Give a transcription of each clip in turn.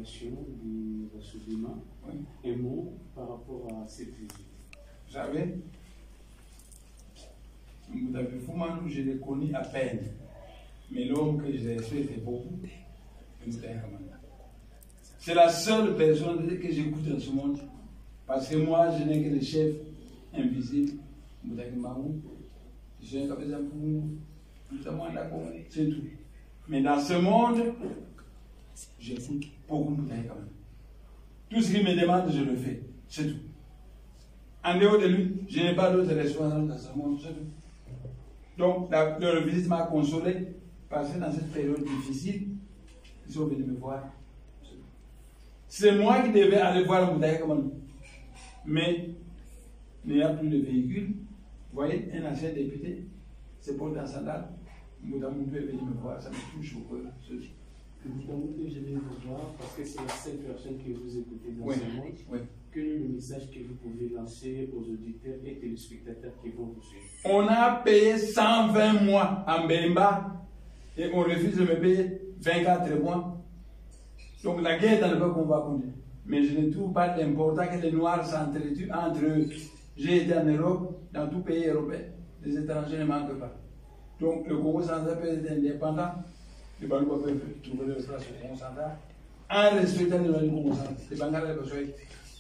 délégation de la SODEMA. Oui. Un mot par rapport à cette visite. Vous savez, Moudabi Fouman, je l'ai connu à peine. Mais l'homme que j'ai respecté beaucoup, c'est la seule personne que j'écoute dans ce monde. Parce que moi, je n'ai que le chef invisible, Moudabi Mahou. Je suis un capitaine pour nous. C'est tout. Mais dans ce monde, j'écoute beaucoup Moudabi quand même. Tout ce qu'il me demande, je le fais. C'est tout. En dehors de lui, je n'ai pas d'autre responsable dans ce monde. C'est tout. Donc, leur visite m'a consolé. Parce que dans cette période difficile, ils sont venus me voir. C'est moi qui devais aller voir le Moudaï Kamano. Mais il n'y a plus de véhicule. Vous voyez, un ancien député, c'est pour dans sandales. Moudaï Moudou est venu me voir, ça me touche au cœur. Moudaï Moudou, je vais vous voir parce que c'est la seule personne que vous écoutez dans ce monde. Oui. Quel est le message que vous pouvez lancer aux auditeurs et téléspectateurs qui vont vous suivre? On a payé 120 mois en Bemba. Et on refuse de me payer 24 mois. Donc la guerre est dans le peuple qu'on va conduire. Mais je ne trouve pas d'important que les Noirs s'entretuent entre eux. J'ai été en Europe, dans tout pays européen. Les étrangers ne manquent pas. Donc le Congo central peut être indépendant. Les Balouba peuvent trouver leur place au Congo central. En respectant les lois du Congo central. Les Bangala besoin.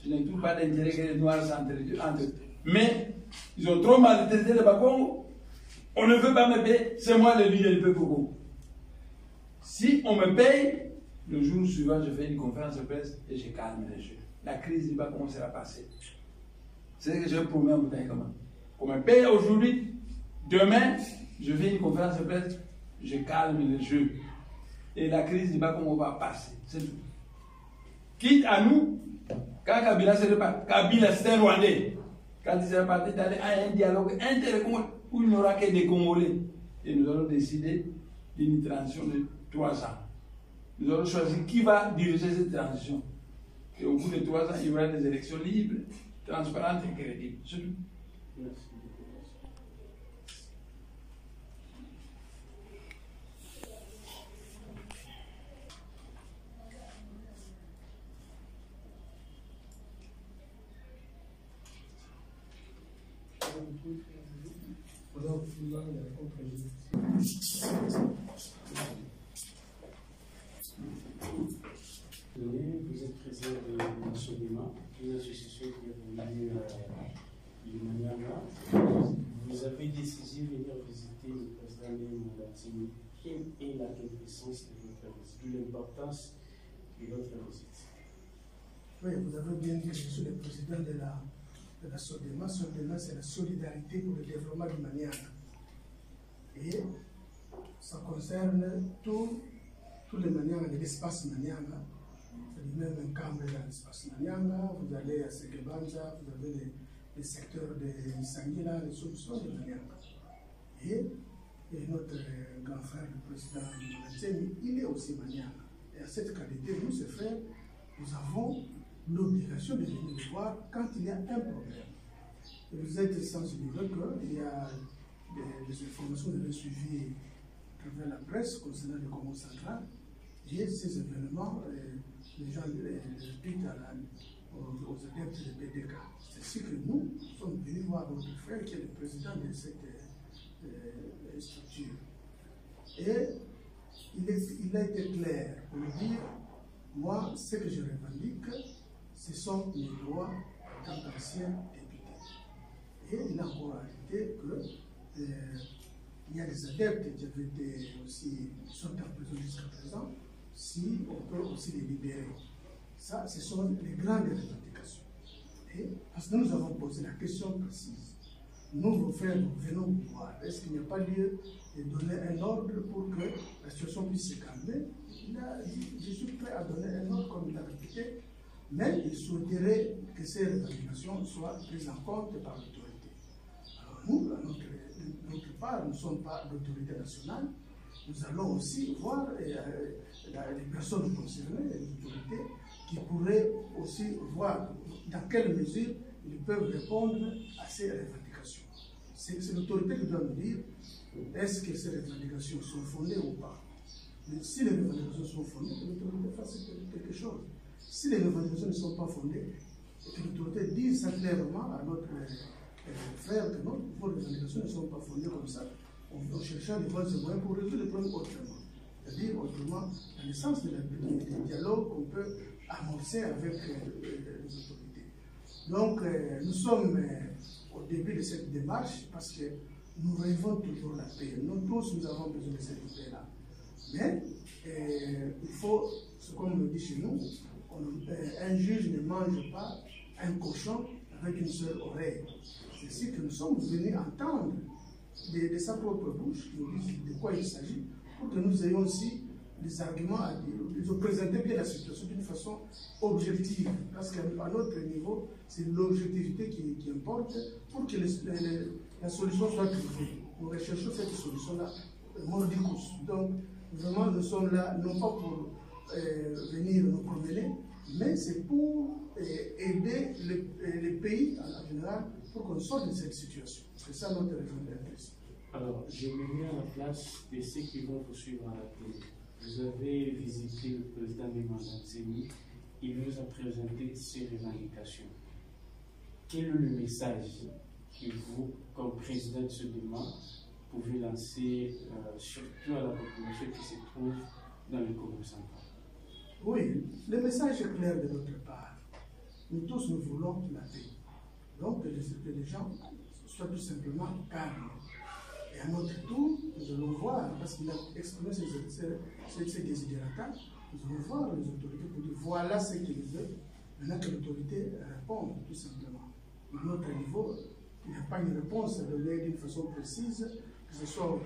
Je ne trouve pas d'intérêt que les Noirs s'entretuent entre eux. Mais ils ont trop maltraité le Bakongo. On ne veut pas me payer. C'est moi le leader du peuple Congo. Si on me paye, le jour suivant, je fais une conférence de presse et je calme les jeux. La crise du bas commencera à passer. C'est ce que je promets à Moudaï Kamano. On me paye aujourd'hui, demain, je fais une conférence de presse, je calme les jeux. Et la crise du bas va passer. C'est tout. Quitte à nous, quand Kabila se répare, Kabila c'est un Rwandais. Quand il s'est parti d'aller à un dialogue inter-congolais où il n'y aura que des Congolais. Et nous allons décider d'une transition de 3 ans. Nous allons choisir qui va diriger cette transition. Et au bout de 3 ans, il y aura des élections libres, transparentes et crédibles. C'est tout. Merci. Vous êtes président de la SODEMA, une association qui est venue du Maniama. Vous avez décidé de venir visiter le président Moudaï. Quelle est la quintessence de votre visite, l'importance de votre visite? Oui, vous avez bien dit, je suis le président de la SODEMA. SODEMA, c'est la solidarité pour le développement du Maniama. Et ça concerne tous les Maniama de l'espace Maniama. C'est même un camp dans l'espace Maniama. Vous allez à Sekebanza, vous avez les secteurs de Sangila, les solutions de Maniama. Et notre grand frère, le président Moudaï, il est aussi Maniama. Et à cette qualité, nous, ces frères, nous avons l'obligation de venir le voir quand il y a un problème. Et vous êtes sensibilisés qu'il y a des informations que vous avez suivies à travers la presse concernant le Congo central. Et ces événements, les gens expliquent aux adeptes de BDK. C'est ce que nous sommes venus voir notre frère qui est le président de cette structure. Et il a été clair pour dire, moi, ce que je revendique, ce sont les droits en tant qu'ancien député. Et il a encore ajouté qu'il y a des adeptes qui avaient été aussi, sont en prison jusqu'à présent, si on peut aussi les libérer. Ça, ce sont les grandes revendications. Et parce que nous avons posé la question précise. Nous, vos frères, nous venons vous voir. Est-ce qu'il n'y a pas lieu de donner un ordre pour que la situation puisse se calmer? Il a dit, je suis prêt à donner un ordre comme il a répété, mais il souhaiterait que ces revendications soient prises en compte par l'autorité. Alors nous, à notre part, nous ne sommes pas l'autorité nationale. Nous allons aussi voir les personnes concernées, les autorités, qui pourraient aussi voir dans quelle mesure ils peuvent répondre à ces revendications. C'est l'autorité qui doit nous dire est-ce que ces revendications sont fondées ou pas. Mais si les revendications sont fondées, l'autorité fasse quelque chose. si les revendications ne sont pas fondées, et que l'autorité dise ça clairement à notre frère que non, vos revendications ne sont pas fondées comme ça, on cherchera des voies et moyens pour résoudre le problème autrement. C'est-à-dire autrement, dans le sens de du dialogue qu'on peut amorcer avec les autorités. Donc, nous sommes au début de cette démarche parce que nous rêvons toujours la paix. Nous tous, nous avons besoin de cette paix-là. Mais il faut, ce qu'on nous dit chez nous, un juge ne mange pas un cochon avec une seule oreille. C'est ainsi que nous sommes venus entendre de sa propre bouche, qui nous dit de quoi il s'agit, pour que nous ayons aussi des arguments à dire, de présenter bien la situation d'une façon objective. Parce qu'à notre niveau, c'est l'objectivité qui importe pour que la solution soit trouvée. Nous recherchons cette solution-là, mordicus. Donc, vraiment, nous sommes là, non pas pour venir nous promener, mais c'est pour aider les pays en général pour qu'on sorte de cette situation. C'est ça notre raison d'être. Alors, je me mets à la place de ceux qui vont vous suivre à la télé. Vous avez visité le président des mandats Zémi, il vous a présenté ses revendications. Quel est le message que vous, comme président de ce débat, pouvez lancer surtout à la population qui se trouve dans le Congo central? Oui, le message est clair de notre part. Nous tous, nous voulons la paix. Donc, que les gens soient tout simplement calmes. Et à notre tour, nous allons voir, parce qu'il a exprimé ses désidératas, nous allons voir les autorités pour dire voilà ce qu'ils veulent. Maintenant que l'autorité répond, tout simplement. À notre niveau, il n'y a pas une réponse donnée d'une façon précise, que ce soit au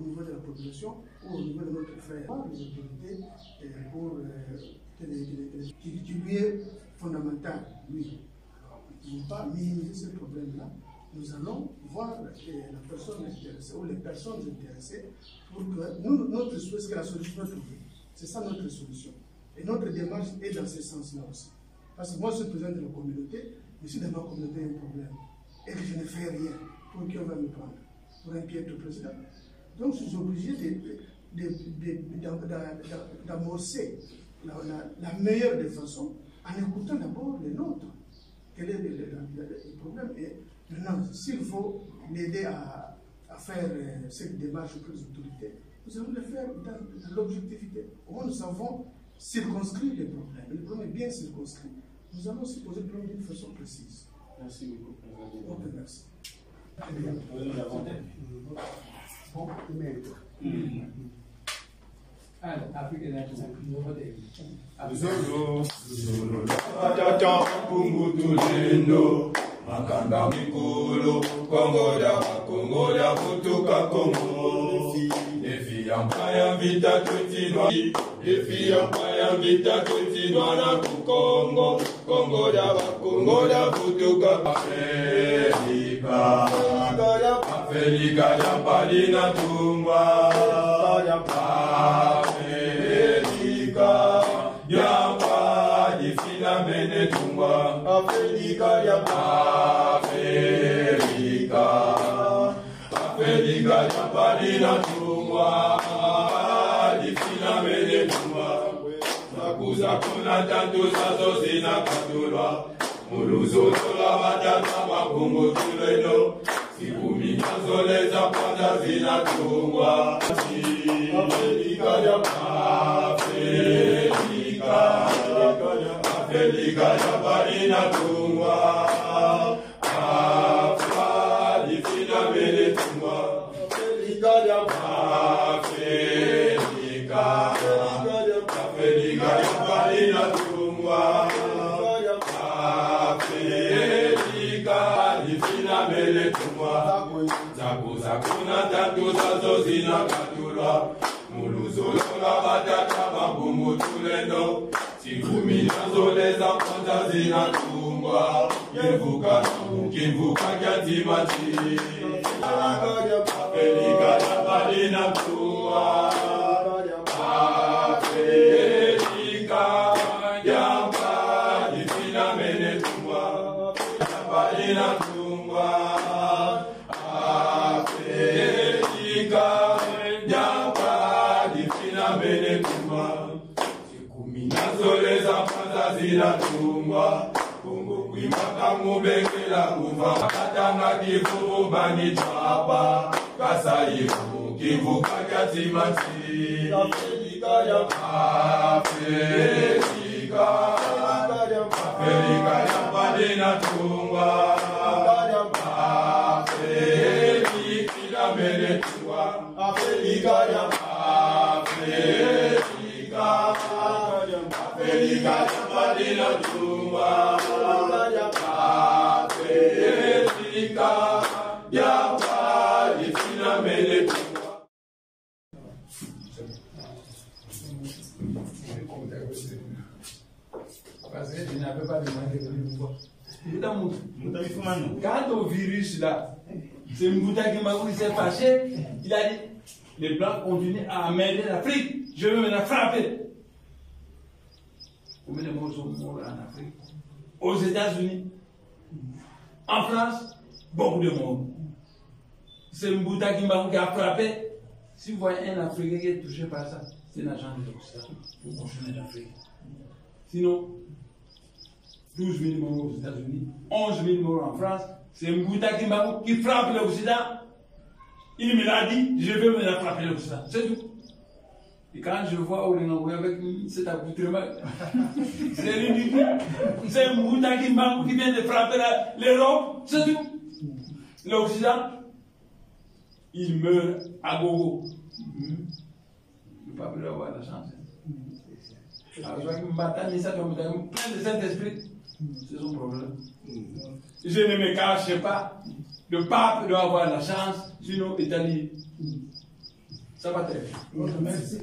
niveau de la population ou au niveau de notre frère. Les autorités, pour qui lui est fondamental, lui. Ils ne vont pas minimiser ce problème-là. Nous allons voir la personne intéressée ou les personnes intéressées pour que notre souhait, c'est que la solution soit trouvée. C'est ça notre solution. Et notre démarche est dans ce sens-là aussi. Parce que moi, je suis président de la communauté, mais si dans ma communauté il y a un problème et que je ne fais rien, pour qui on va me prendre? Pour un piètre président. Donc, je suis obligé d'amorcer la meilleure des façons en écoutant d'abord les nôtres. Quel est le problème? Et maintenant, s'il faut l'aider à faire cette démarche auprès des autorités, nous allons le faire dans l'objectivité. Au moins, nous avons circonscrit les problèmes. Le problème est bien circonscrit. Nous allons se poser le problème d'une façon précise. Merci beaucoup, Président. Ok, merci. Makanda mikulu, Kongo da kutuka Kongo. Efi ampaya vita tutinwa, efi ampaya vita tutinwa na kukongo. Kongo da kutuka Afrika. Afrika ya palina tumba. Afrika ya pali fina mene tumba. Afrika ya Afrika ya palina tumba. Difina mene tumba. Nakuza kuna tatu sazo zina katulwa. Muluzo tola watata makungu tuleno. Siku minazoleza kwanza zina tungwa. Afrika ya Afrika ya palina tungwa. Difina mene tumba. Afrika ya palina tungwa. Afrika difina mene tumwa. Zakuna tatu zazo zina katulwa. Muluzolonga batata mabumu tulendo. Sikumi nazoleza kwanza zina tungwa. Yevuka kya timati. Afrika ya palina tungwa. Afrika ya palina mene tungwa. Palina tungwa. Afrika ya palina mene tungwa. Nazoleza panza zinatungwa Kungu kuimaka mubengela kuva Katanga kivu bani chapa Kasaifu kivu kaya timati Afrika ya padina tungwa Afrika mene tungwa Afrika ya Afrika padina tungwa Afrika ya padina mene tungwa. Parce que je n'avais pas demandé de lui voir. Quant au virus là, c'est Mbouta qui m'a dit, il s'est fâché. Il a dit, les Blancs continuent à emmerder l'Afrique. Je veux maintenant frapper. Combien de morts sont morts en Afrique? Aux États-Unis, en France, beaucoup de morts. C'est Mbouta qui a frappé. Si vous voyez un Africain qui est touché par ça, c'est un agent de l'Occident pour continuer l'Afrique. Sinon, 12 000 morts aux États-Unis, 11 000 morts en France, c'est Mbouta qui frappe l'Occident. Il me l'a dit, je vais me la frapper l'Occident. C'est tout. Et quand je vois Olenangoué avec cet accoutrement, c'est ridicule. C'est Mbouta qui vient de frapper l'Europe. C'est tout. L'Occident, il meurt à gogo. Le peuple doit avoir la chance. Alors, plein de Saint-Esprit, c'est son problème. Je ne me cache pas. Le pape doit avoir la chance, sinon Italie. Ça va très bien. Merci.